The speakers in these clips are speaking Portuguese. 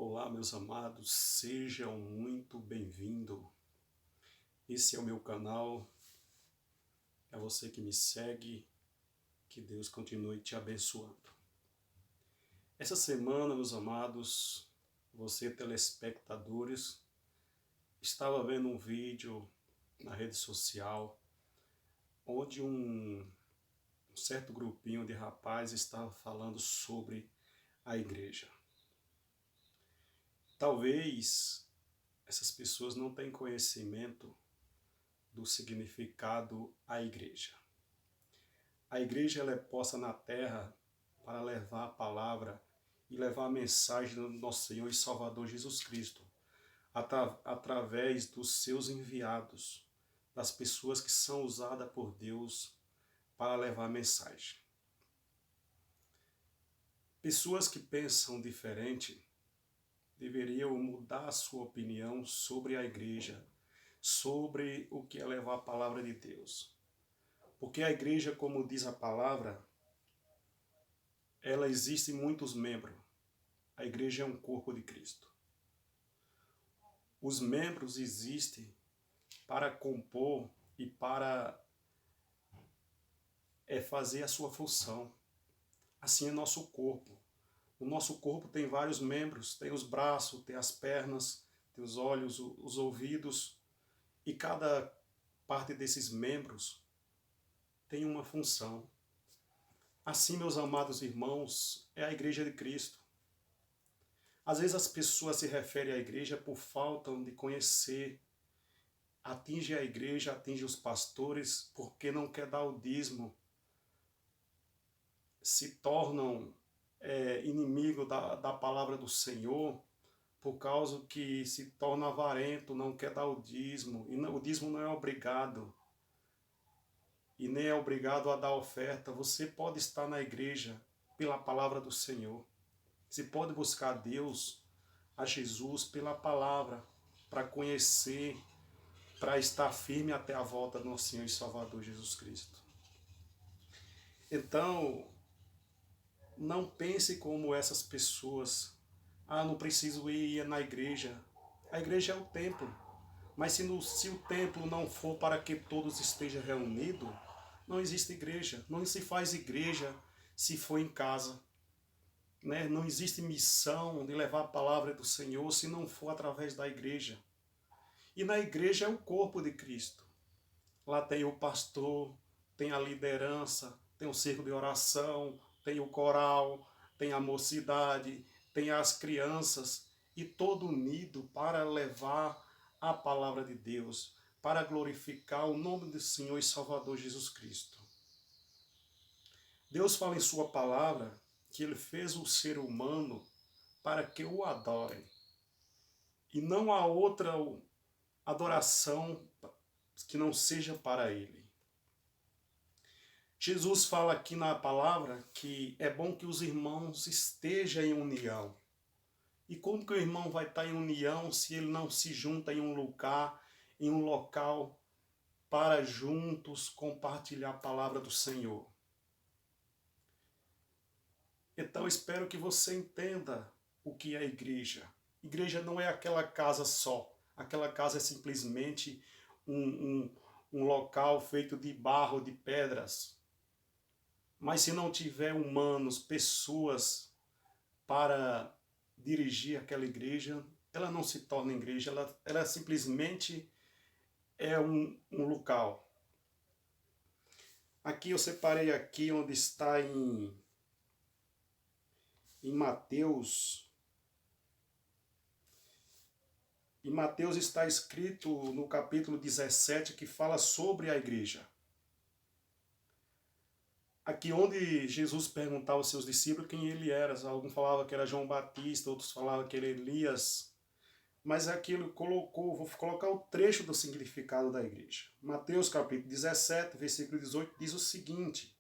Olá, meus amados, sejam muito bem-vindos. Esse é o meu canal, é você que me segue, que Deus continue te abençoando. Essa semana, meus amados, você telespectadores, estava vendo um vídeo na rede social onde um certo grupinho de rapazes estava falando sobre a igreja. Talvez essas pessoas não tenham conhecimento do significado à igreja. A igreja ela é posta na terra para levar a palavra e levar a mensagem do nosso Senhor e Salvador Jesus Cristo, através dos seus enviados, das pessoas que são usadas por Deus para levar a mensagem. Pessoas que pensam diferente deveriam mudar a sua opinião sobre a igreja, sobre o que é levar a palavra de Deus. Porque a igreja, como diz a palavra, ela existe em muitos membros. A igreja é um corpo de Cristo. Os membros existem para compor e para fazer a sua função. Assim é nosso corpo. O nosso corpo tem vários membros, tem os braços, tem as pernas, tem os olhos, os ouvidos, e cada parte desses membros tem uma função. Assim, meus amados irmãos, é a igreja de Cristo. Às vezes as pessoas se referem à igreja por falta de conhecer, atinge a igreja, atinge os pastores, porque não quer dar o dízimo, se tornam inimigo da palavra do Senhor, por causa que se torna avarento, não quer dar o dízimo, e o dízimo não é obrigado, e nem é obrigado a dar oferta. Você pode estar na igreja pela palavra do Senhor, você pode buscar a Deus, a Jesus, pela palavra, para conhecer, para estar firme até a volta do nosso Senhor e Salvador Jesus Cristo. Então, não pense como essas pessoas. Não preciso ir na igreja. A igreja é o templo. Mas se o templo não for para que todos estejam reunidos, não existe igreja. Não se faz igreja se for em casa. Né? Não existe missão de levar a palavra do Senhor se não for através da igreja. E na igreja é o corpo de Cristo. Lá tem o pastor, tem a liderança, tem o círculo de oração, tem o coral, tem a mocidade, tem as crianças, e todo unido para levar a palavra de Deus, para glorificar o nome do Senhor e Salvador Jesus Cristo. Deus fala em sua palavra que Ele fez o ser humano para que o adorem. E não há outra adoração que não seja para Ele. Jesus fala aqui na palavra que é bom que os irmãos estejam em união. E como que o irmão vai estar em união se ele não se junta em um local para juntos compartilhar a palavra do Senhor? Então espero que você entenda o que é a igreja. Igreja não é aquela casa só. Aquela casa é simplesmente um local feito de barro, de pedras. Mas se não tiver humanos, pessoas para dirigir aquela igreja, ela não se torna igreja, ela simplesmente é um local. Aqui eu separei aqui onde está em Mateus. Em Mateus está escrito no capítulo 17 que fala sobre a igreja. Aqui onde Jesus perguntava aos seus discípulos quem ele era. Alguns falavam que era João Batista, outros falavam que era Elias. Mas aquilo vou colocar o trecho do significado da igreja. Mateus capítulo 17, versículo 18, diz o seguinte: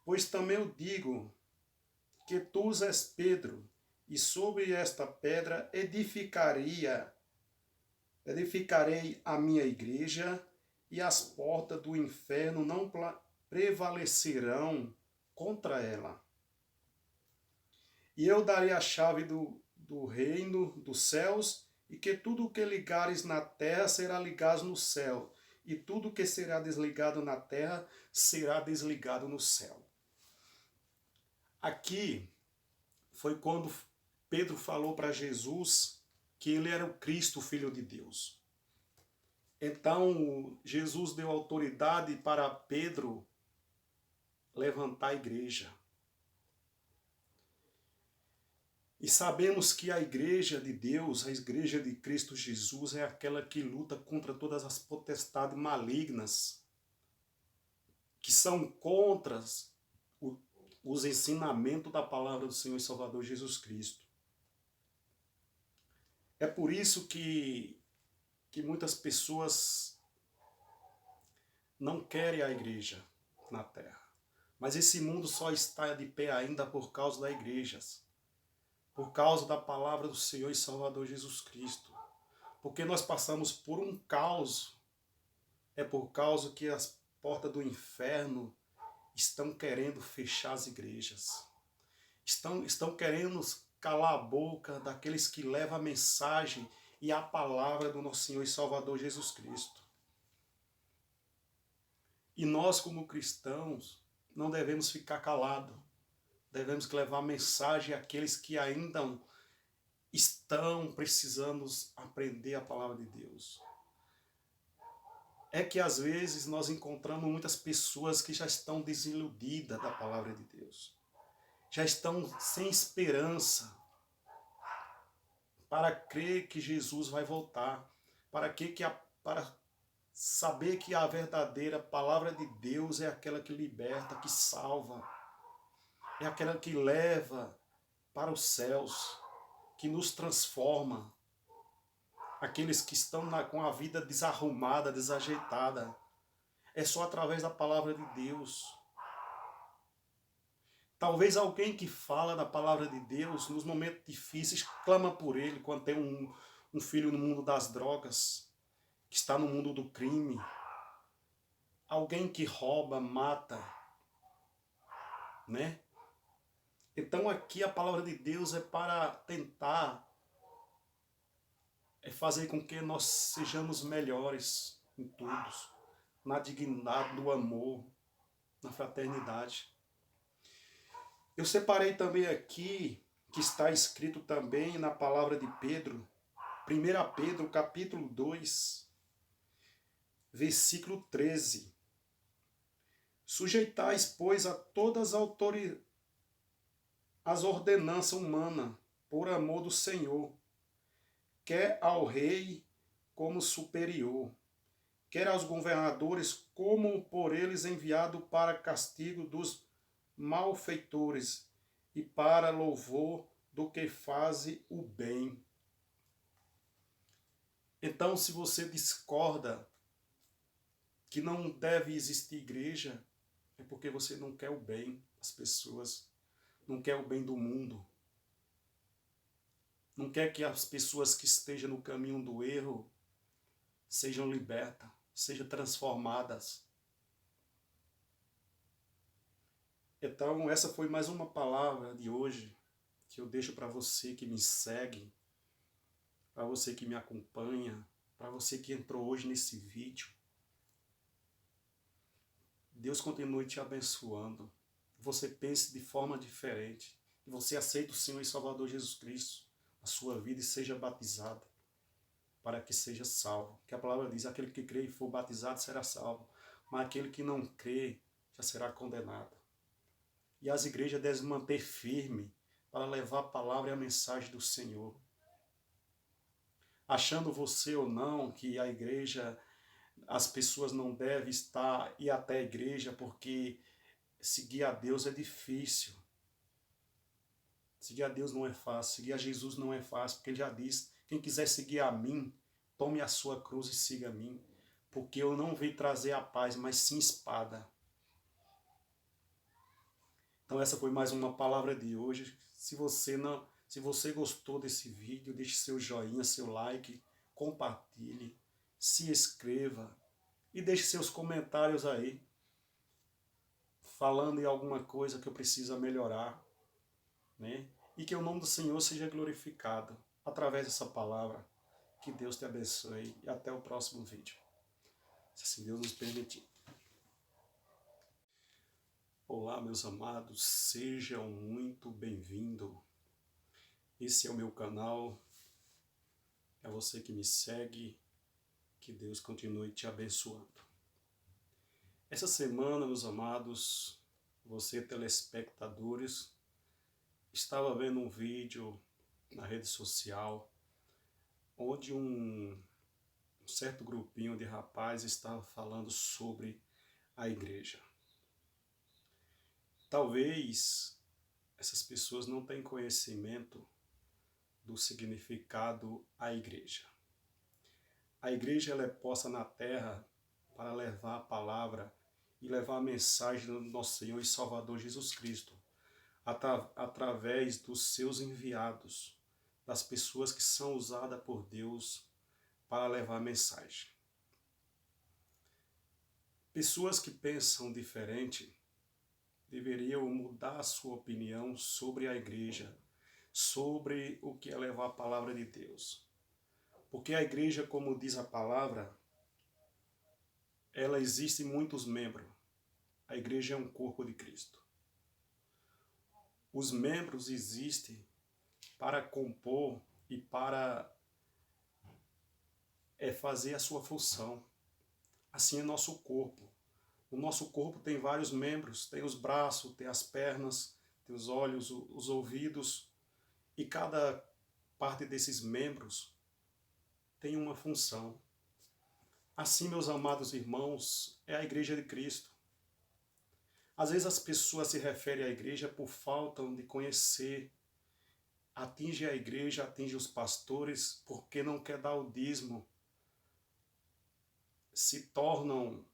Pois também eu digo que tu és Pedro, e sobre esta pedra edificarei a minha igreja, e as portas do inferno não prevalecerão contra ela. E eu darei a chave do reino dos céus, e que tudo o que ligares na terra será ligado no céu, e tudo o que será desligado na terra será desligado no céu. Aqui foi quando Pedro falou para Jesus que ele era o Cristo, o Filho de Deus. Então, Jesus deu autoridade para Pedro levantar a igreja. E sabemos que a igreja de Deus, a igreja de Cristo Jesus, é aquela que luta contra todas as potestades malignas, que são contra os ensinamentos da palavra do Senhor e Salvador Jesus Cristo. É por isso que muitas pessoas não querem a igreja na terra. Mas esse mundo só está de pé ainda por causa das igrejas, por causa da palavra do Senhor e Salvador Jesus Cristo. Porque nós passamos por um caos, é por causa que as portas do inferno estão querendo fechar as igrejas. Estão querendo calar a boca daqueles que levam a mensagem e a palavra do nosso Senhor e Salvador Jesus Cristo. E nós, como cristãos, não devemos ficar calados. Devemos levar a mensagem àqueles que ainda estão precisando aprender a palavra de Deus. É que às vezes nós encontramos muitas pessoas que já estão desiludidas da palavra de Deus. Já estão sem esperança para crer que Jesus vai voltar. Para saber que a verdadeira palavra de Deus é aquela que liberta, que salva. É aquela que leva para os céus, que nos transforma. Aqueles que estão com a vida desarrumada, desajeitada. É só através da palavra de Deus. Talvez alguém que fala da palavra de Deus, nos momentos difíceis, clama por ele, quando tem um filho no mundo das drogas, que está no mundo do crime. Alguém que rouba, mata, né? Então aqui a palavra de Deus é para tentar fazer com que nós sejamos melhores em tudo, na dignidade, no amor, na fraternidade. Eu separei também aqui, que está escrito também na palavra de Pedro, 1 Pedro capítulo 2, versículo 13. Sujeitais, pois, a todas as ordenanças humanas, por amor do Senhor, quer ao rei como superior, quer aos governadores como por eles enviado para castigo dos malfeitores e para louvor do que faz o bem. Então, se você discorda que não deve existir igreja, é porque você não quer o bem das pessoas, não quer o bem do mundo. Não quer que as pessoas que estejam no caminho do erro sejam libertas, sejam transformadas. Então, essa foi mais uma palavra de hoje que eu deixo para você que me segue, para você que me acompanha, para você que entrou hoje nesse vídeo. Deus continue te abençoando. Você pense de forma diferente. Que você aceite o Senhor e Salvador Jesus Cristo na sua vida e seja batizado, para que seja salvo. Que a palavra diz, aquele que crê e for batizado será salvo, mas aquele que não crê já será condenado. E as igrejas devem manter firme para levar a palavra e a mensagem do Senhor. Achando você ou não que a igreja, as pessoas não devem ir até a igreja porque seguir a Deus é difícil. Seguir a Deus não é fácil, seguir a Jesus não é fácil, porque ele já diz, quem quiser seguir a mim, tome a sua cruz e siga a mim, porque eu não vim trazer a paz, mas sim espada. Então essa foi mais uma palavra de hoje. Se você gostou desse vídeo, deixe seu joinha, seu like, compartilhe, se inscreva e deixe seus comentários aí, falando em alguma coisa que eu preciso melhorar, né? e que o nome do Senhor seja glorificado através dessa palavra. Que Deus te abençoe e até o próximo vídeo, se assim Deus nos permitir. Olá, meus amados, sejam muito bem-vindos. Esse é o meu canal, é você que me segue, que Deus continue te abençoando. Essa semana, meus amados, você telespectadores, estava vendo um vídeo na rede social onde um certo grupinho de rapazes estava falando sobre a igreja. Talvez essas pessoas não tenham conhecimento do significado à igreja. A igreja ela é posta na terra para levar a palavra e levar a mensagem do nosso Senhor e Salvador Jesus Cristo, através dos seus enviados, das pessoas que são usadas por Deus para levar a mensagem. Pessoas que pensam diferente deveriam mudar a sua opinião sobre a igreja, sobre o que é levar a palavra de Deus. Porque a igreja, como diz a palavra, ela existe em muitos membros. A igreja é um corpo de Cristo. Os membros existem para compor e para fazer a sua função. Assim é nosso corpo. O nosso corpo tem vários membros, tem os braços, tem as pernas, tem os olhos, os ouvidos, e cada parte desses membros tem uma função. Assim, meus amados irmãos, é a igreja de Cristo. Às vezes as pessoas se referem à igreja por falta de conhecer, atinge a igreja, atinge os pastores, porque não quer dar o dízimo, se tornam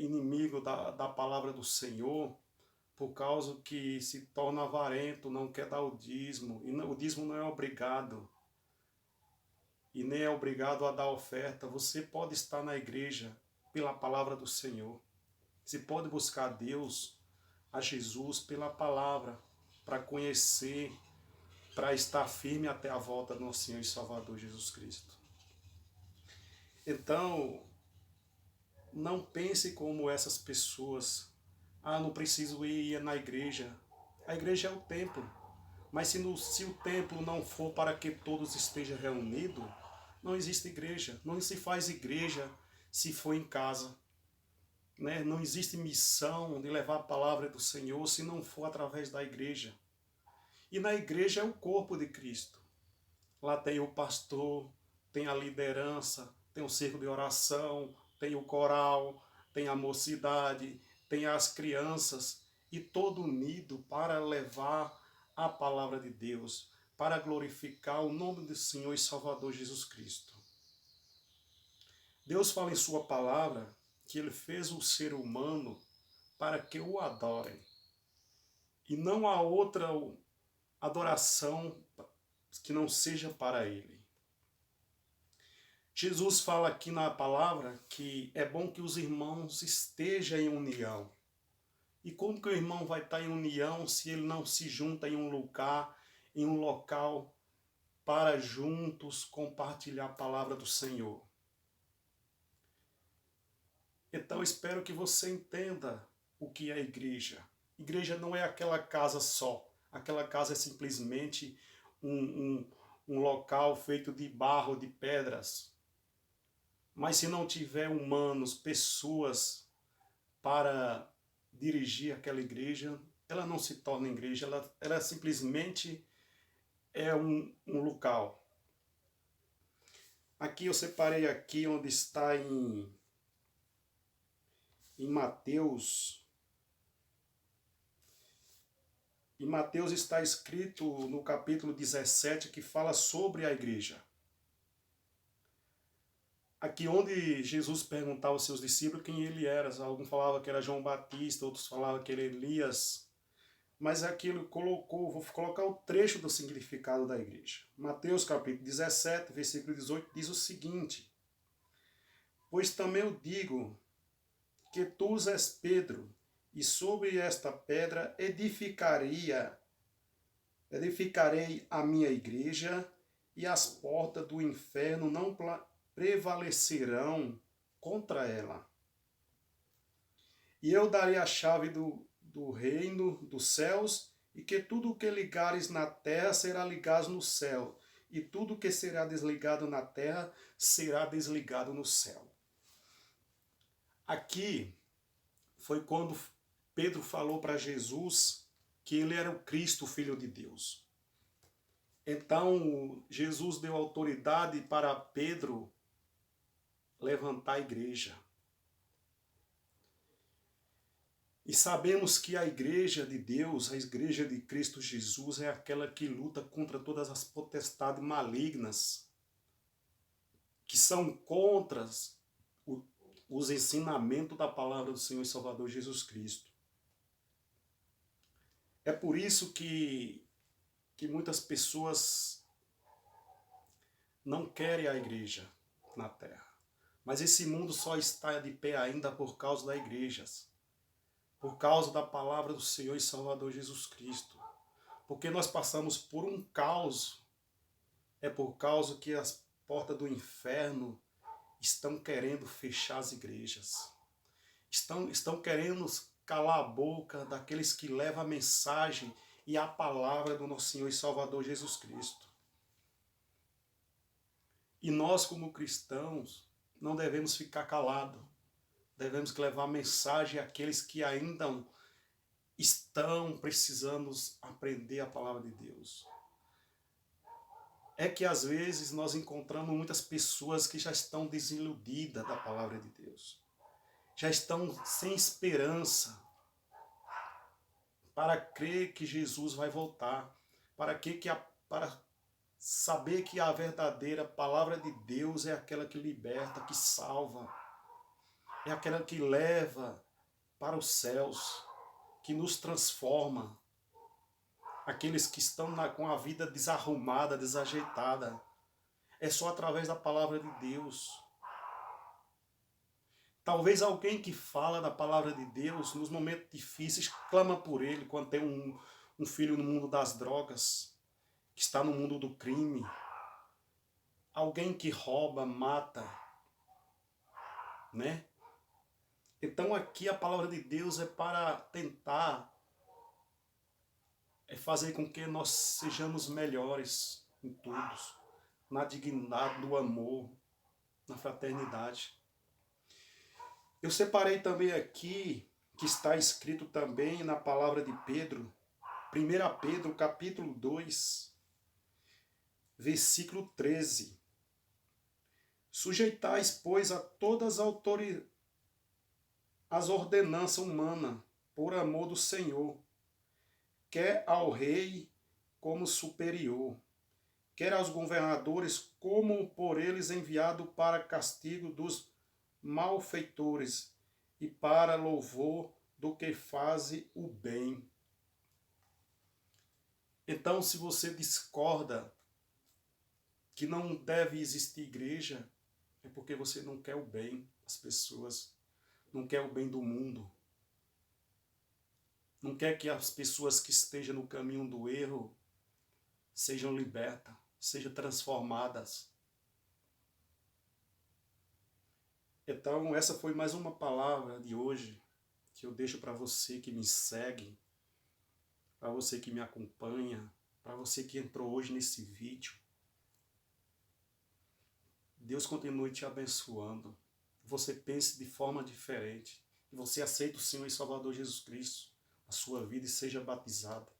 inimigo da palavra do Senhor, por causa que se torna avarento, não quer dar o dízimo, e o dízimo não é obrigado, e nem é obrigado a dar oferta. Você pode estar na igreja pela palavra do Senhor, você pode buscar a Deus, a Jesus, pela palavra, para conhecer, para estar firme até a volta do nosso Senhor e Salvador Jesus Cristo. Então, não pense como essas pessoas. Não preciso ir na igreja. A igreja é o templo. Mas se o templo não for para que todos estejam reunidos, não existe igreja. Não se faz igreja se for em casa. Né? Não existe missão de levar a palavra do Senhor se não for através da igreja. E na igreja é o corpo de Cristo. Lá tem o pastor, tem a liderança, tem o círculo de oração, tem o coral, tem a mocidade, tem as crianças, e todo unido para levar a palavra de Deus, para glorificar o nome do Senhor e Salvador Jesus Cristo. Deus fala em sua palavra que Ele fez o ser humano para que o adorem. E não há outra adoração que não seja para Ele. Jesus fala aqui na palavra que é bom que os irmãos estejam em união. E como que o irmão vai estar em união se ele não se junta em um local para juntos compartilhar a palavra do Senhor? Então espero que você entenda o que é a igreja. Igreja não é aquela casa só. Aquela casa é simplesmente um local feito de barro, de pedras. Mas se não tiver humanos, pessoas para dirigir aquela igreja, ela não se torna igreja, ela simplesmente é um local. Aqui eu separei aqui onde está em Mateus. Em Mateus está escrito no capítulo 17 que fala sobre a igreja. Aqui onde Jesus perguntava aos seus discípulos quem ele era. Alguns falavam que era João Batista, outros falavam que era Elias. Mas aqui ele colocou, vou colocar o trecho do significado da igreja. Mateus capítulo 17, versículo 18, diz o seguinte: Pois também eu digo que tu és Pedro, e sobre esta pedra edificaria Edificarei a minha igreja e as portas do inferno não prevalecerão contra ela. E eu darei a chave do reino dos céus, e que tudo o que ligares na terra será ligado no céu, e tudo o que será desligado na terra será desligado no céu. Aqui foi quando Pedro falou para Jesus que ele era o Cristo, o Filho de Deus. Então, Jesus deu autoridade para Pedro levantar a igreja. E sabemos que a igreja de Deus, a igreja de Cristo Jesus, é aquela que luta contra todas as potestades malignas, que são contra os ensinamentos da palavra do Senhor e Salvador Jesus Cristo. É por isso que muitas pessoas não querem a igreja na terra. Mas esse mundo só está de pé ainda por causa das igrejas. Por causa da palavra do Senhor e Salvador Jesus Cristo. Porque nós passamos por um caos. É por causa que as portas do inferno estão querendo fechar as igrejas. Estão querendo calar a boca daqueles que levam a mensagem e a palavra do nosso Senhor e Salvador Jesus Cristo. E nós, como cristãos, não devemos ficar calados. Devemos levar a mensagem àqueles que ainda estão precisando aprender a palavra de Deus. É que às vezes nós encontramos muitas pessoas que já estão desiludidas da palavra de Deus. Já estão sem esperança para crer que Jesus vai voltar. Para saber que a verdadeira palavra de Deus é aquela que liberta, que salva. É aquela que leva para os céus, que nos transforma. Aqueles que estão com a vida desarrumada, desajeitada. É só através da palavra de Deus. Talvez alguém que fala da palavra de Deus, nos momentos difíceis, clama por ele, quando tem um filho no mundo das drogas, que está no mundo do crime. Alguém que rouba, mata, né? Então aqui a palavra de Deus é para tentar fazer com que nós sejamos melhores em todos, na dignidade, no amor, na fraternidade. Eu separei também aqui, que está escrito também na palavra de Pedro, 1 Pedro capítulo 2, versículo 13. Sujeitais, pois, a todas as ordenanças humanas, por amor do Senhor, quer ao rei como superior, quer aos governadores como por eles enviado para castigo dos malfeitores e para louvor do que faz o bem. Então, se você discorda que não deve existir igreja, é porque você não quer o bem das pessoas, não quer o bem do mundo. Não quer que as pessoas que estejam no caminho do erro sejam libertas, sejam transformadas. Então, essa foi mais uma palavra de hoje que eu deixo para você que me segue, para você que me acompanha, para você que entrou hoje nesse vídeo. Deus continue te abençoando. Você pense de forma diferente. E você aceite o Senhor e Salvador Jesus Cristo na sua vida e seja batizado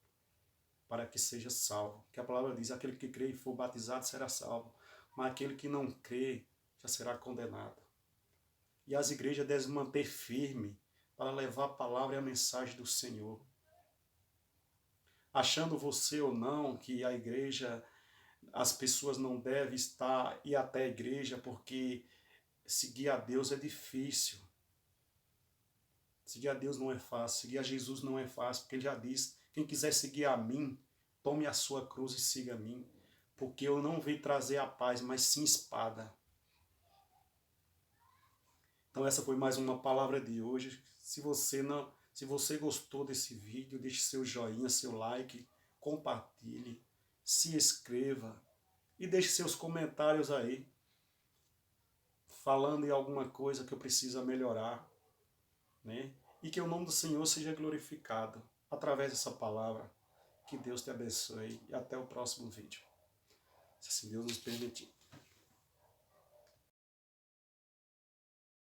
para que seja salvo. Que a palavra diz, aquele que crê e for batizado será salvo, mas aquele que não crê já será condenado. E as igrejas devem manter firme para levar a palavra e a mensagem do Senhor. Achando você ou não que a igreja, as pessoas não devem ir até a igreja porque seguir a Deus é difícil. Seguir a Deus não é fácil, seguir a Jesus não é fácil, porque ele já diz, quem quiser seguir a mim, tome a sua cruz e siga a mim, porque eu não vim trazer a paz, mas sim espada. Então essa foi mais uma palavra de hoje. Se você gostou desse vídeo, deixe seu joinha, seu like, compartilhe, se inscreva e deixe seus comentários aí, falando em alguma coisa que eu preciso melhorar, né? E que o nome do Senhor seja glorificado através dessa palavra. Que Deus te abençoe e até o próximo vídeo, se assim Deus nos permitir.